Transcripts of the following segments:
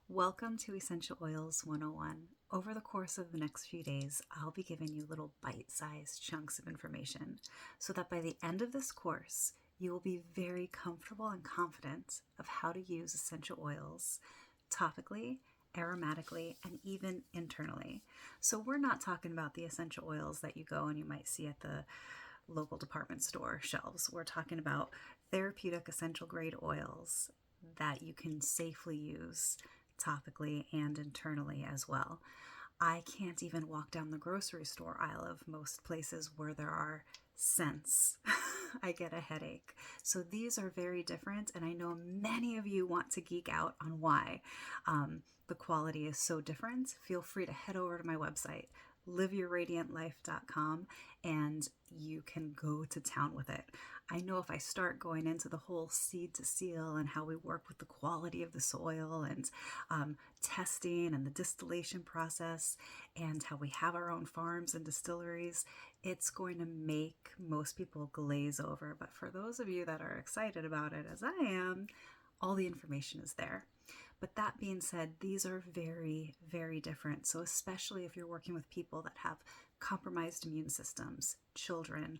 Welcome to Essential Oils 101. Over the course of the next few days, I'll be giving you little bite-sized chunks of information so that by the end of this course, you will be very comfortable and confident of how to use essential oils topically, aromatically, and even internally. So we're not talking about the essential oils that you go and you might see at the local department store shelves. We're talking about therapeutic essential grade oils that you can safely use topically and internally as well. I can't even walk down the grocery store aisle of most places where there are scents. I get a headache. So these are very different, and I know many of you want to geek out on why the quality is so different. Feel free to head over to my website, liveyourradiantlife.com, and you can go to town with it. I know if I start going into the whole seed to seal and how we work with the quality of the soil and testing and the distillation process and how we have our own farms and distilleries, it's going to make most people glaze over. But for those of you that are excited about it, as I am, all the information is there. But that being said, these are very, very different. So especially if you're working with people that have compromised immune systems, children,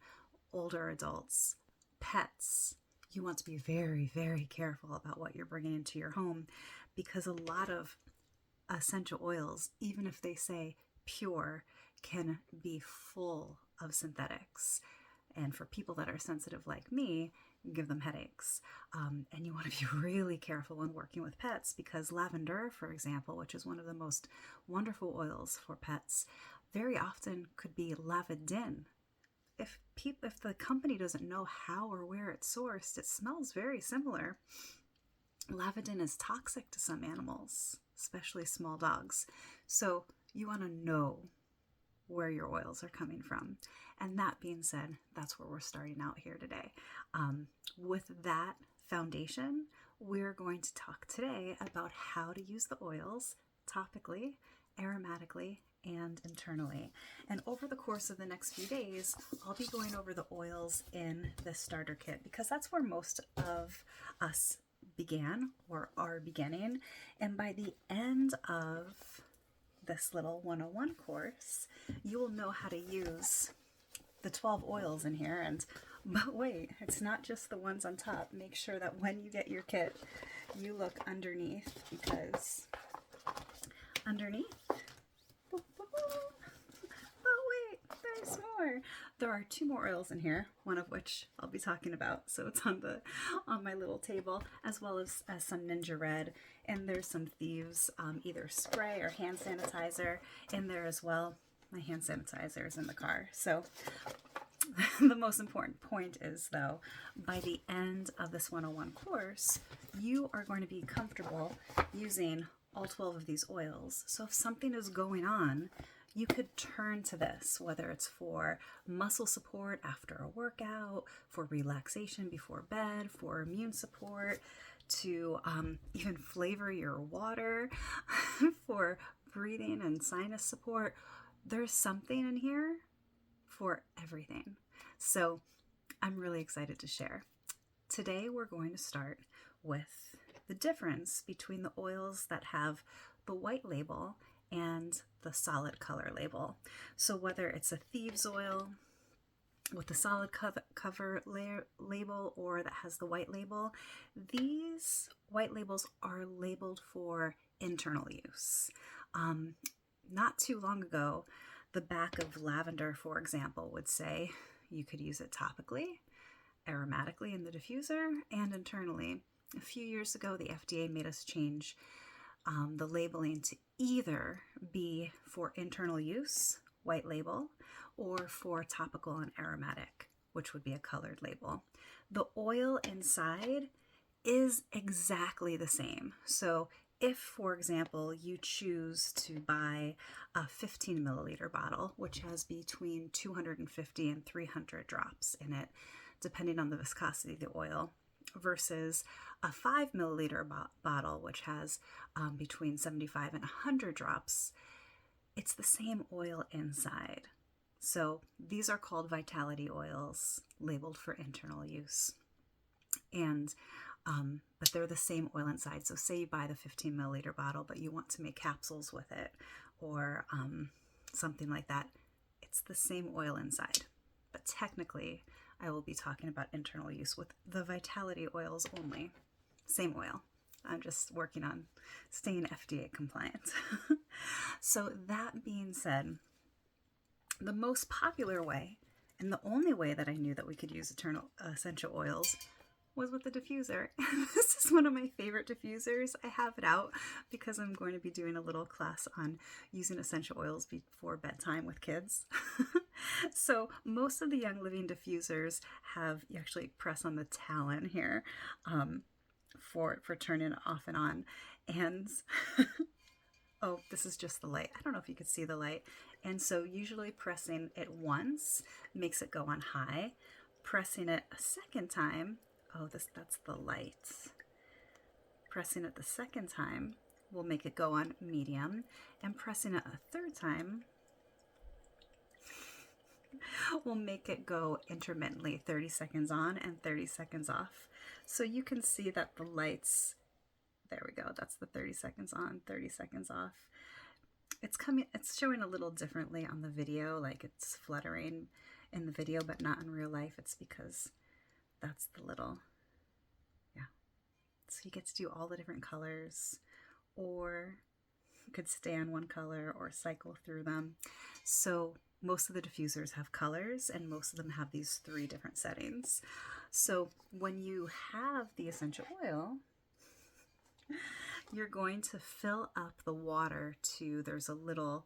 older adults, pets, you want to be very, very careful about what you're bringing into your home, because a lot of essential oils, even if they say pure, can be full of synthetics. And for people that are sensitive like me, give them headaches. And you want to be really careful when working with pets, because lavender, for example, which is one of the most wonderful oils for pets, very often could be lavandin. If the company doesn't know how or where it's sourced, it smells very similar. Lavandin is toxic to some animals, especially small dogs. So you want to know where your oils are coming from. And that being said, that's where we're starting out here today. With that foundation, we're going to talk today about how to use the oils topically, aromatically, and internally. And over the course of the next few days, I'll be going over the oils in the starter kit, because that's where most of us began or are beginning. And by the end of this little 101 course, you will know how to use the 12 oils in here. But wait, it's not just the ones on top. Make sure that when you get your kit, you look underneath, because underneath, oh wait, there's more. There are 2 more oils in here, one of which I'll be talking about. So it's on my little table, as well as some Ninja Red, and there's some Thieves, either spray or hand sanitizer in there as well. My hand sanitizer is in the car. So the most important point is, though, by the end of this 101 course, you are going to be comfortable using all 12 of these oils. So if something is going on, you could turn to this, whether it's for muscle support after a workout, for relaxation before bed, for immune support, to even flavor your water, for breathing and sinus support. There's something in here for everything. So I'm really excited to share. Today we're going to start with the difference between the oils that have the white label and the solid color label. So whether it's a Thieves oil with the solid cover label or that has the white label, these white labels are labeled for internal use. Not too long ago, the back of lavender, for example, would say you could use it topically, aromatically in the diffuser, and internally. A few years ago, the FDA made us change the labeling to either be for internal use, white label, or for topical and aromatic, which would be a colored label. The oil inside is exactly the same. So if, for example, you choose to buy a 15 milliliter bottle, which has between 250 and 300 drops in it, depending on the viscosity of the oil, versus a 5 milliliter bottle, which has between 75 and 100 drops, it's the same oil inside. So these are called vitality oils, labeled for internal use. And but they're the same oil inside. So say you buy the 15 milliliter bottle, but you want to make capsules with it or something like that. It's the same oil inside, but technically I will be talking about internal use with the Vitality oils only. Same oil. I'm just working on staying FDA compliant. So that being said, the most popular way and the only way that I knew that we could use essential oils was with the diffuser. This is one of my favorite diffusers. I have it out because I'm going to be doing a little class on using essential oils before bedtime with kids. So most of the Young Living diffusers have, you actually press on the talon here for turning it off and on. And oh, this is just the light. I don't know if you could see the light. And so usually pressing it once makes it go on high. Pressing it a second time, oh, that's the light. Pressing it the second time will make it go on medium. And pressing it a third time will make it go intermittently, 30 seconds on and 30 seconds off. So you can see that the lights, there we go, that's the 30 seconds on, 30 seconds off. It's showing a little differently on the video, like it's fluttering in the video, but not in real life. It's because that's the little, yeah. So you get to do all the different colors, or you could stay on one color or cycle through them. So most of the diffusers have colors, and most of them have these 3 different settings. So when you have the essential oil, you're going to fill up the water to, there's a little,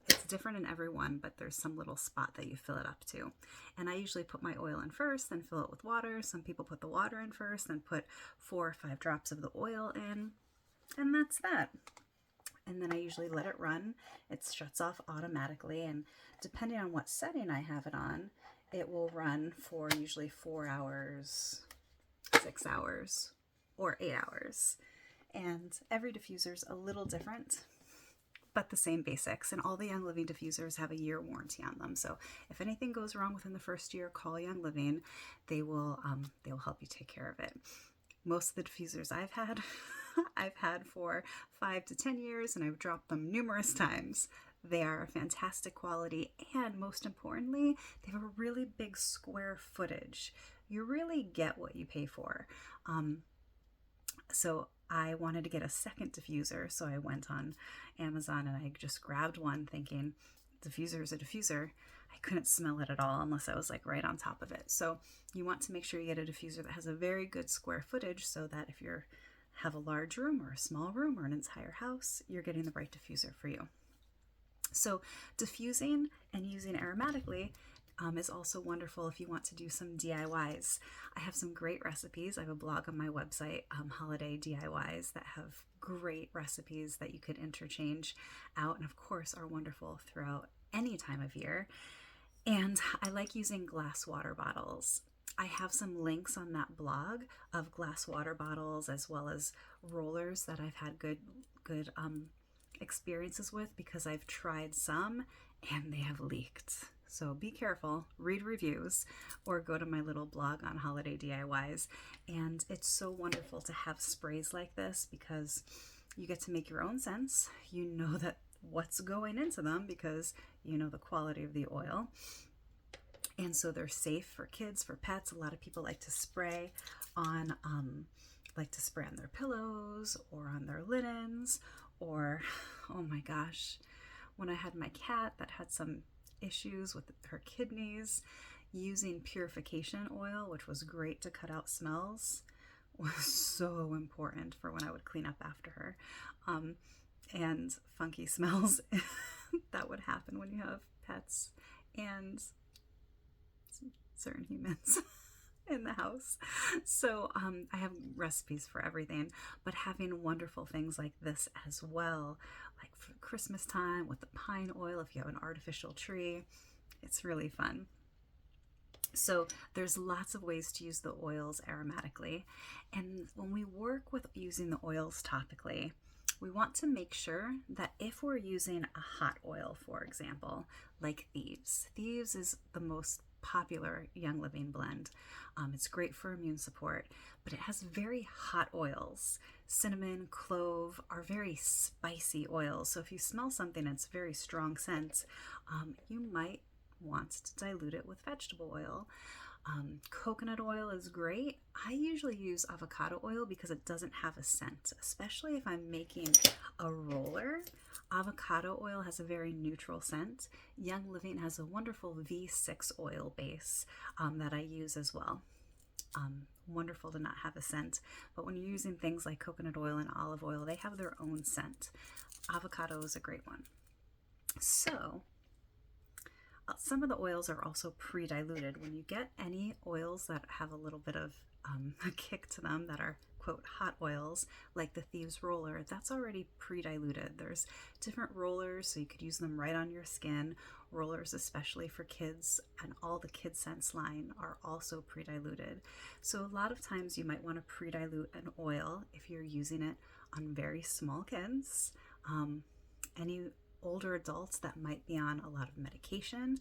it's different in every one, but there's some little spot that you fill it up to. And I usually put my oil in first, then fill it with water. Some people put the water in first, then put 4 or 5 drops of the oil in, and that's that. And then I usually let it run. It shuts off automatically, and depending on what setting I have it on, it will run for usually 4 hours, 6 hours, or 8 hours. And every diffuser is a little different, but the same basics. And all the Young Living diffusers have a year warranty on them. So if anything goes wrong within the first year, call Young Living. They will help you take care of it. Most of the diffusers I've had, I've had for 5 to 10 years, and I've dropped them numerous times. They are fantastic quality, and most importantly, they have a really big square footage. You really get what you pay for. So I wanted to get a second diffuser, so I went on Amazon and I just grabbed one thinking, diffuser is a diffuser. I couldn't smell it at all unless I was like right on top of it. So you want to make sure you get a diffuser that has a very good square footage, so that if you have a large room or a small room or an entire house, you're getting the right diffuser for you. So diffusing and using aromatically is also wonderful if you want to do some DIYs. I have some great recipes. I have a blog on my website, Holiday DIYs, that have great recipes that you could interchange out, and of course are wonderful throughout any time of year. And I like using glass water bottles. I have some links on that blog of glass water bottles as well as rollers that I've had good experiences with, because I've tried some and they have leaked. So be careful, read reviews, or go to my little blog on Holiday DIYs. And it's so wonderful to have sprays like this because you get to make your own scents. You know that what's going into them because you know the quality of the oil. And so they're safe for kids, for pets. A lot of people like to spray on their pillows or on their linens, or, oh my gosh, when I had my cat that had some issues with her kidneys, using purification oil, which was great to cut out smells, was so important for when I would clean up after her. And funky smells that would happen when you have pets and certain humans in the house. So I have recipes for everything, but having wonderful things like this as well, like for Christmas time with the pine oil, if you have an artificial tree, it's really fun. So there's lots of ways to use the oils aromatically. And when we work with using the oils topically, we want to make sure that if we're using a hot oil, for example, like Thieves is the most popular Young Living blend. It's great for immune support, but it has very hot oils. Cinnamon, clove are very spicy oils. So if you smell something that's very strong scent, you might want to dilute it with vegetable oil. Coconut oil is great. I usually use avocado oil because it doesn't have a scent, especially if I'm making a roller. Avocado oil has a very neutral scent. Young Living has a wonderful V6 oil base that I use as well. Wonderful to not have a scent, but when you're using things like coconut oil and olive oil, they have their own scent. Avocado is a great one. So some of the oils are also pre-diluted. When you get any oils that have a little bit of a kick to them that are quote hot oils, like the Thieves Roller, that's already pre-diluted. There's different rollers, so you could use them right on your skin. Rollers, especially for kids, and all the Kid Scents line are also pre-diluted. So a lot of times you might want to pre-dilute an oil if you're using it on very small kids, any older adults that might be on a lot of medication,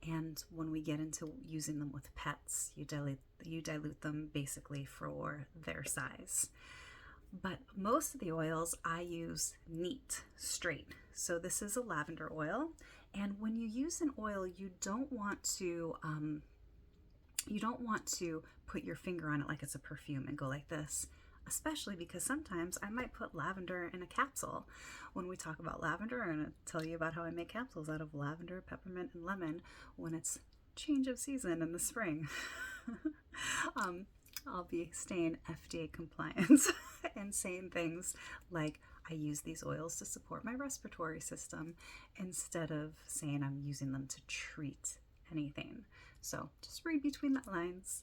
and when we get into using them with pets, you dilute them basically for their size. But most of the oils I use neat, straight. So this is a lavender oil, and when you use an oil, you don't want to put your finger on it like it's a perfume and go like this, especially because sometimes I might put lavender in a capsule. When we talk about lavender, I'm going to tell you about how I make capsules out of lavender, peppermint, and lemon when it's change of season in the spring. I'll be staying FDA compliant and saying things like I use these oils to support my respiratory system instead of saying I'm using them to treat anything. So just read between the lines.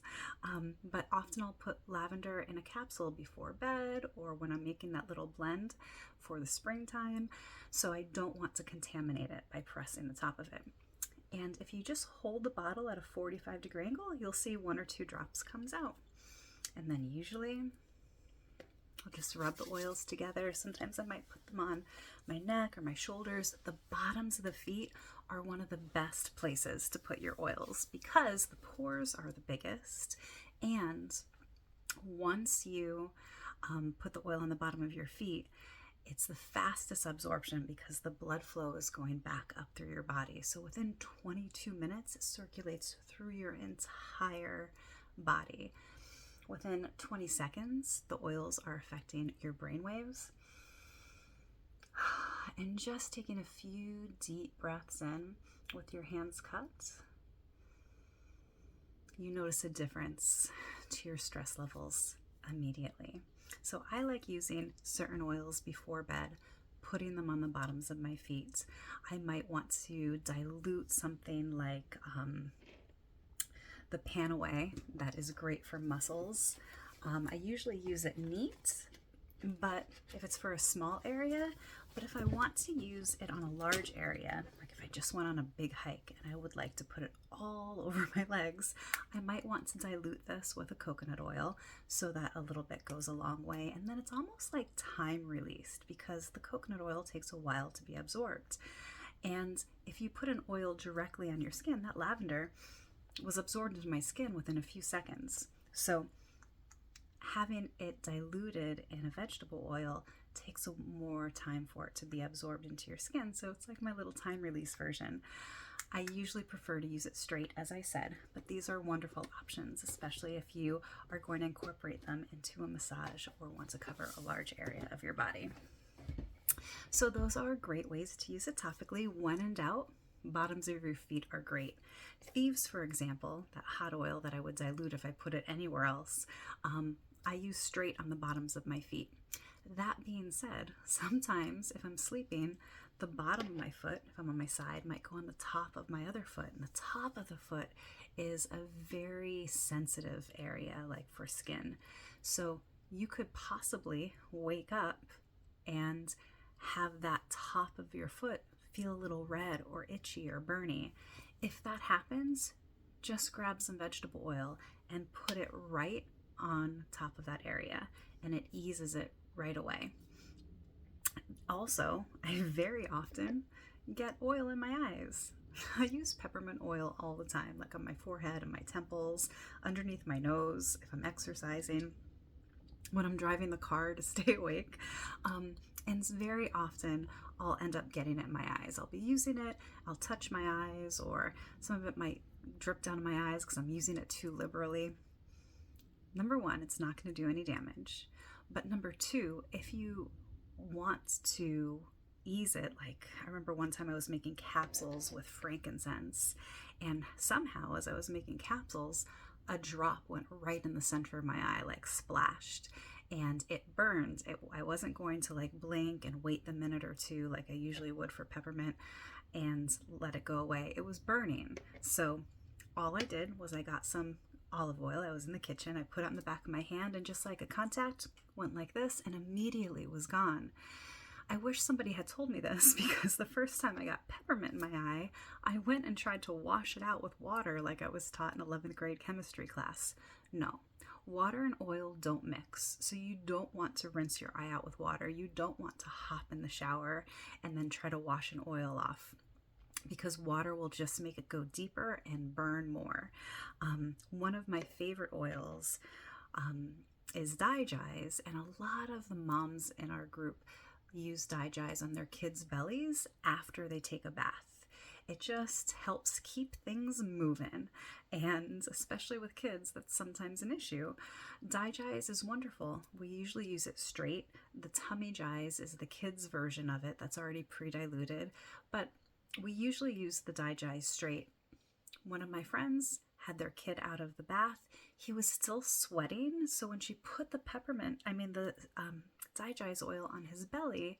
But often I'll put lavender in a capsule before bed or when I'm making that little blend for the springtime. So I don't want to contaminate it by pressing the top of it. And if you just hold the bottle at a 45-degree angle, you'll see 1 or 2 drops comes out. And then usually I'll just rub the oils together. Sometimes I might put them on my neck or my shoulders. The bottoms of the feet are one of the best places to put your oils because the pores are the biggest. And once you put the oil on the bottom of your feet, it's the fastest absorption because the blood flow is going back up through your body. So within 22 minutes, it circulates through your entire body. Within 20 seconds, the oils are affecting your brain waves. And just taking a few deep breaths in with your hands cupped, you notice a difference to your stress levels immediately. So I like using certain oils before bed, putting them on the bottoms of my feet. I might want to dilute something like the Panaway, that is great for muscles. I usually use it neat, but if it's for a small area, but if I want to use it on a large area, like if I just went on a big hike and I would like to put it all over my legs, I might want to dilute this with a coconut oil so that a little bit goes a long way. And then it's almost like time released because the coconut oil takes a while to be absorbed. And if you put an oil directly on your skin, that lavender was absorbed into my skin within a few seconds. So having it diluted in a vegetable oil takes more time for it to be absorbed into your skin. So it's like my little time release version. I usually prefer to use it straight, as I said, but these are wonderful options, especially if you are going to incorporate them into a massage or want to cover a large area of your body. So those are great ways to use it topically. When in doubt, bottoms of your feet are great. Thieves, for example, that hot oil that I would dilute if I put it anywhere else, I use straight on the bottoms of my feet. That being said, sometimes if I'm sleeping, the bottom of my foot, if I'm on my side, might go on the top of my other foot. And the top of the foot is a very sensitive area, like for skin. So you could possibly wake up and have that top of your foot feel a little red or itchy or burny. If that happens, just grab some vegetable oil and put it right on top of that area, and it eases it right away. Also, I very often get oil in my eyes. I use peppermint oil all the time, like on my forehead and my temples, underneath my nose, if I'm exercising, when I'm driving the car to stay awake. And very often I'll end up getting it in my eyes. I'll be using it, I'll touch my eyes, or some of it might drip down my eyes because I'm using it too liberally. Number one, it's not going to do any damage. But number two, if you want to ease it, like I remember one time I was making capsules with frankincense, and somehow as I was making capsules, a drop went right in the center of my eye, like splashed, and it burned. I wasn't going to like blink and wait the minute or two like I usually would for peppermint and let it go away. It was burning. So all I did was I got some olive oil. I was in the kitchen. I put it on the back of my hand, and just like a contact, went like this and immediately was gone. I wish somebody had told me this, because the first time I got peppermint in my eye, I went and tried to wash it out with water like I was taught in 11th grade chemistry class. No, water and oil don't mix. So you don't want to rinse your eye out with water. You don't want to hop in the shower and then try to wash an oil off, because water will just make it go deeper and burn more. One of my favorite oils is Digize, and a lot of the moms in our group use Digize on their kids' bellies after they take a bath. It just helps keep things moving, and especially with kids, that's sometimes an issue. Digize is wonderful. We usually use it straight. The Tummy Gize is the kids' version of it that's already pre-diluted, but we usually use the Digize straight. One of my friends had their kid out of the bath. He was still sweating, so when she put the Digize oil on his belly,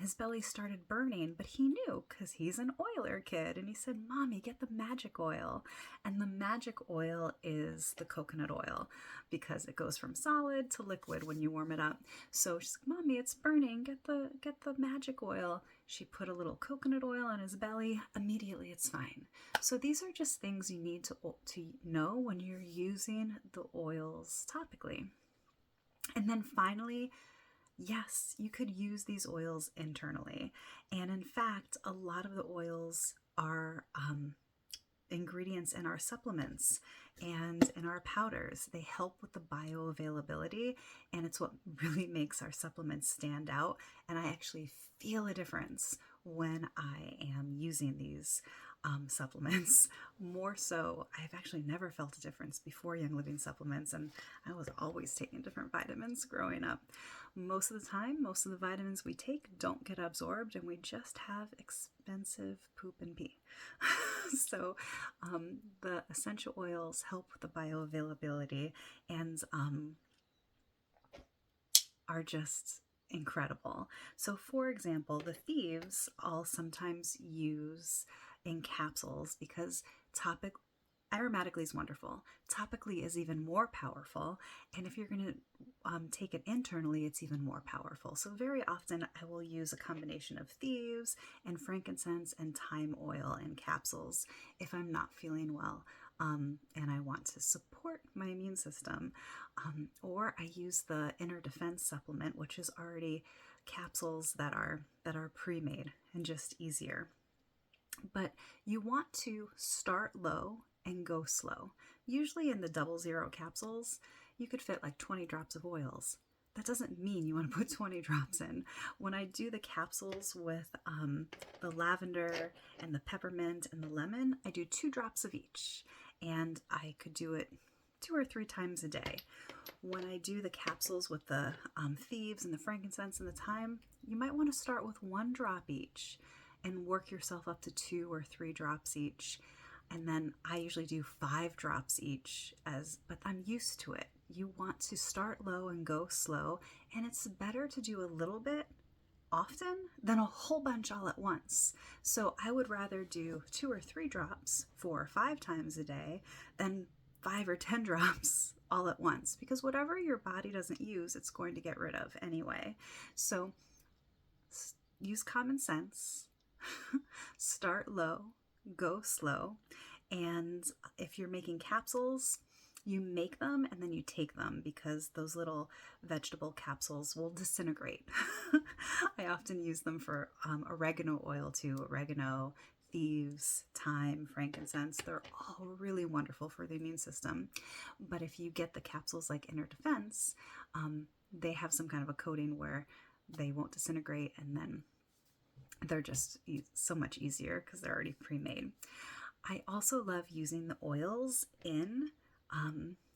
his belly started burning, but he knew because he's an oiler kid, and he said, "Mommy, get the magic oil." And the magic oil is the coconut oil, because it goes from solid to liquid when you warm it up. So she's like, "Mommy, it's burning. Get the magic oil." She put a little coconut oil on his belly. Immediately, it's fine. So these are just things you need to know when you're using the oils topically. And then finally, yes, you could use these oils internally. And in fact, a lot of the oils are ingredients in our supplements and in our powders. They help with the bioavailability, and it's what really makes our supplements stand out. And I actually feel a difference when I am using these supplements. More so, I've actually never felt a difference before Young Living supplements, and I was always taking different vitamins growing up. Most of the time, most of the vitamins we take don't get absorbed, and we just have expensive poop and pee. So the essential oils help with the bioavailability and are just incredible. So for example, the thieves I'll sometimes use in capsules, because aromatically is wonderful. Topically is even more powerful, and if you're going to take it internally, it's even more powerful. So very often I will use a combination of thieves and frankincense and thyme oil in capsules if I'm not feeling well and I want to support my immune system. Or I use the Inner Defense supplement, which is already capsules that are pre-made and just easier. But you want to start low and go slow. Usually in the 00 capsules, you could fit like 20 drops of oils. That doesn't mean you want to put 20 drops in. When I do the capsules with the lavender and the peppermint and the lemon, I do 2 drops of each, and I could do it 2 or 3 times a day. When I do the capsules with the thieves and the frankincense and the thyme, you might want to start with 1 drop each and work yourself up to 2 or 3 drops each. And then I usually do 5 drops each, but I'm used to it. You want to start low and go slow, and it's better to do a little bit often than a whole bunch all at once. So I would rather do 2 or 3 drops 4 or 5 times a day than 5 or 10 drops all at once, because whatever your body doesn't use, it's going to get rid of anyway. So use common sense. Start low, go slow. And if you're making capsules, You make them and then you take them because those little vegetable capsules will disintegrate. I often use them for oregano oil too. Oregano, thieves, thyme, frankincense, they're all really wonderful for the immune system. But if you get the capsules like Inner Defense, they have some kind of a coating where they won't disintegrate, and then they're just so much easier because they're already pre-made. I also love using the oils in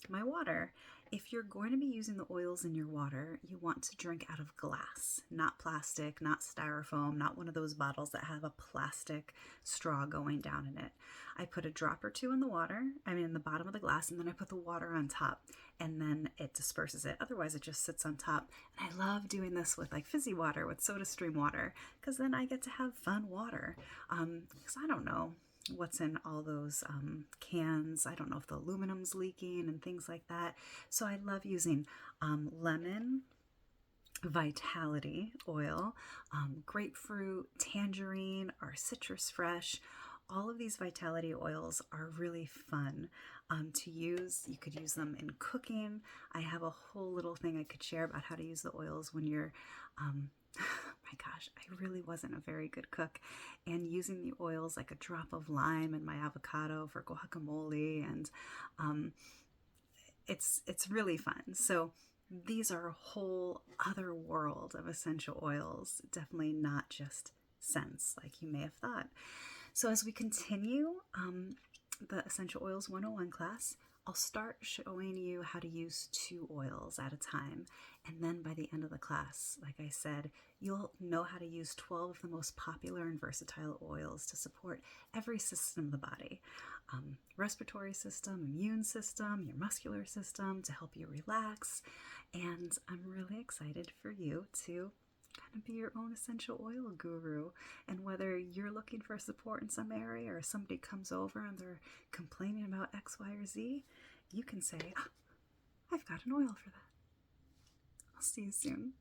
my water. If you're going to be using the oils in your water, you want to drink out of glass, not plastic, not styrofoam, not one of those bottles that have a plastic straw going down in it. I put a drop or two in the water, in the bottom of the glass, and then I put the water on top, and then it disperses it. Otherwise, it just sits on top. And I love doing this with like fizzy water, with SodaStream water, because then I get to have fun water. Because I don't know what's in all those cans. I don't know if the aluminum's leaking and things like that. So I love using lemon, vitality oil, grapefruit, tangerine, or citrus fresh. All of these vitality oils are really fun to use. You could use them in cooking. I have a whole little thing I could share about how to use the oils when you're my gosh, I really wasn't a very good cook, and using the oils like a drop of lime in my avocado for guacamole, and it's really fun. So these are a whole other world of essential oils, definitely not just scents like you may have thought. So as we continue the Essential Oils 101 class, I'll start showing you how to use 2 oils at a time. And then by the end of the class, like I said, you'll know how to use 12 of the most popular and versatile oils to support every system of the body. Respiratory system, immune system, your muscular system, to help you relax. And I'm really excited for you to kind of be your own essential oil guru. And whether you're looking for support in some area or somebody comes over and they're complaining about X, Y, or Z, you can say, oh, I've got an oil for that. I'll see you soon.